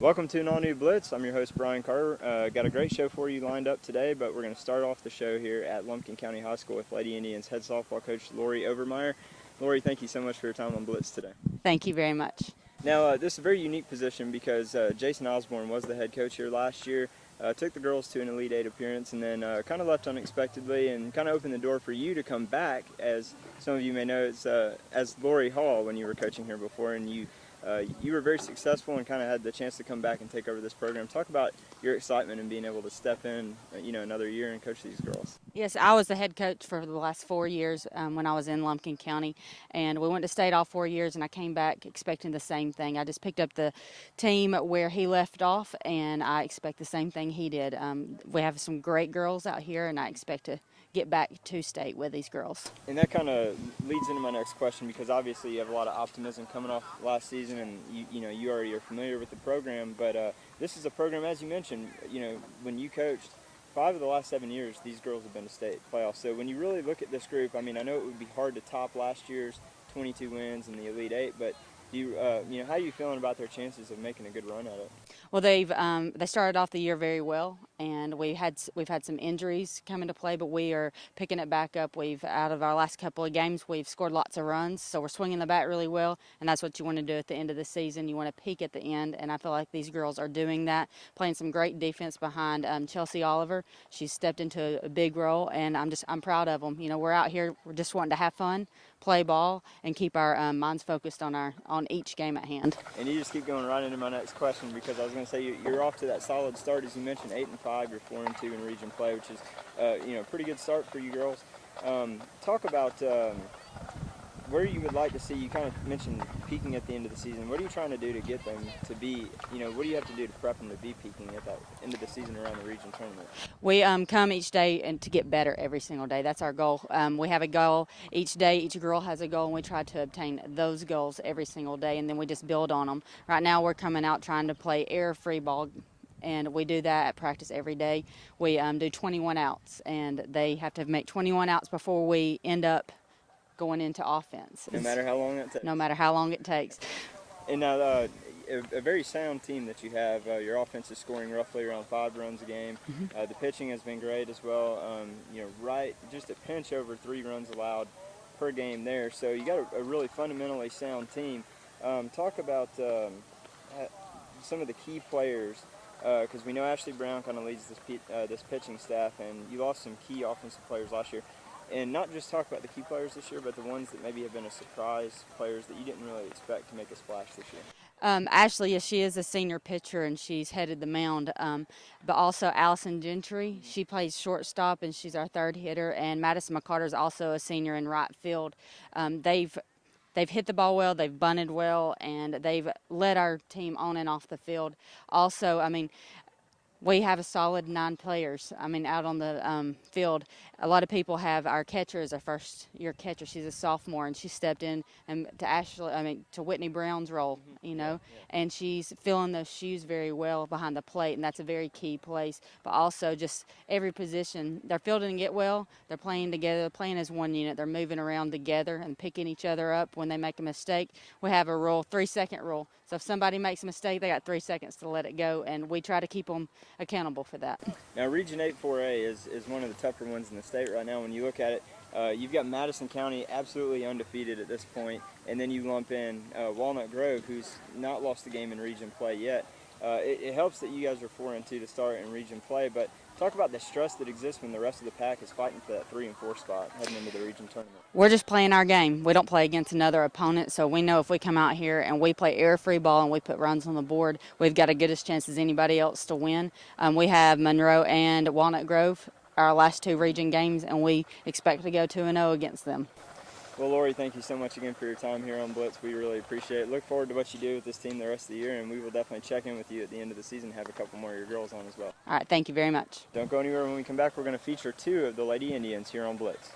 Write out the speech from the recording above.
Welcome to an all-new Blitz. I'm your host, Brian Carter. Got a great show for you lined up today, but we're going to start off the show here at Lumpkin County High School with Lady Indians head softball coach Lori Overmyer. Lori, thank you so much for your time on Blitz today. Thank you very much. Now, this is a very unique position because Jason Osborne was the head coach here last year, took the girls to an Elite Eight appearance, and then kind of left unexpectedly and kind of opened the door for you to come back. As some of you may know, it's as Lori Hall when you were coaching here before, and you were very successful and kind of had the chance to come back and take over this program. Talk about your excitement and being able to step in, another year and coach these girls. Yes, I was the head coach for the last 4 years when I was in Lumpkin County, and we went to state all 4 years, and I came back expecting the same thing. I just picked up the team where he left off, and I expect the same thing he did. We have some great girls out here, and I expect to get back to state with these girls. And that kind of leads into my next question, because obviously you have a lot of optimism coming off last season, and you already are familiar with the program, but this is a program, as you mentioned, when you coached 5 of the last 7 years, these girls have been to state playoffs. So when you really look at this group, I know it would be hard to top last year's 22 wins in the Elite Eight, but how are you feeling about their chances of making a good run at it? Well, they started off the year very well, and we've had some injuries come into play, but we are picking it back up. Out of our last couple of games, we've scored lots of runs, so we're swinging the bat really well, and that's what you want to do at the end of the season. You want to peak at the end, and I feel like these girls are doing that, playing some great defense behind Chelsea Oliver. She's stepped into a big role, and I'm proud of them. We're out here, we're just wanting to have fun, play ball, and keep our minds focused on each game at hand. And you just keep going right into my next question, because I was going to say you're off to that solid start, as you mentioned, 8-5. You're 4-2 in region play, which is a pretty good start for you girls. Talk about where you would like to see. You kind of mentioned peaking at the end of the season. What are you trying to do to get them to be? What do you have to do to prep them to be peaking at that end of the season around the region tournament? We come each day and to get better every single day. That's our goal. We have a goal each day. Each girl has a goal, and we try to obtain those goals every single day, and then we just build on them. Right now, we're coming out trying to play error-free ball, and we do that at practice every day. We do 21 outs, and they have to make 21 outs before we end up going into offense. No matter how long it takes. No matter how long it takes. And now, a very sound team that you have. Your offense is scoring roughly around 5 runs a game. Mm-hmm. The pitching has been great as well. Just a pinch over 3 runs allowed per game there. So you got a really fundamentally sound team. Talk about some of the key players, because we know Ashley Brown kind of leads this pitching staff, and you lost some key offensive players last year. And not just talk about the key players this year, but the ones that maybe have been a surprise players that you didn't really expect to make a splash this year. Ashley, yes, she is a senior pitcher, and she's headed the mound. But also Allison Gentry, she plays shortstop, and she's our 3rd hitter. And Madison McCarter is also a senior in right field. They've hit the ball well, they've bunted well, and they've led our team on and off the field. Also, we have a solid 9 players, out on the field. A lot of people have our catcher as a first-year catcher. She's a sophomore, and she stepped in to Whitney Brown's role, and she's filling those shoes very well behind the plate, and that's a very key place. But also just every position, they're fielding it well, they're playing together, they're playing as one unit, they're moving around together and picking each other up when they make a mistake. We have a rule, 3-second rule. So if somebody makes a mistake, they got 3 seconds to let it go, and we try to keep them accountable for that. Now, Region 8 4A is one of the tougher ones in the state right now. When you look at it, you've got Madison County absolutely undefeated at this point, and then you lump in Walnut Grove, who's not lost a game in region play yet. It helps that you guys are 4-2 to start in region play, but talk about the stress that exists when the rest of the pack is fighting for that 3 and 4 spot heading into the region tournament. We're just playing our game. We don't play against another opponent, so we know if we come out here and we play error-free ball and we put runs on the board, we've got a good as chance as anybody else to win. We have Monroe and Walnut Grove, our last 2 region games, and we expect to go 2-0 against them. Well, Lori, thank you so much again for your time here on Blitz. We really appreciate it. Look forward to what you do with this team the rest of the year, and we will definitely check in with you at the end of the season, have a couple more of your girls on as well. All right, thank you very much. Don't go anywhere. When we come back, we're going to feature 2 of the Lady Indians here on Blitz.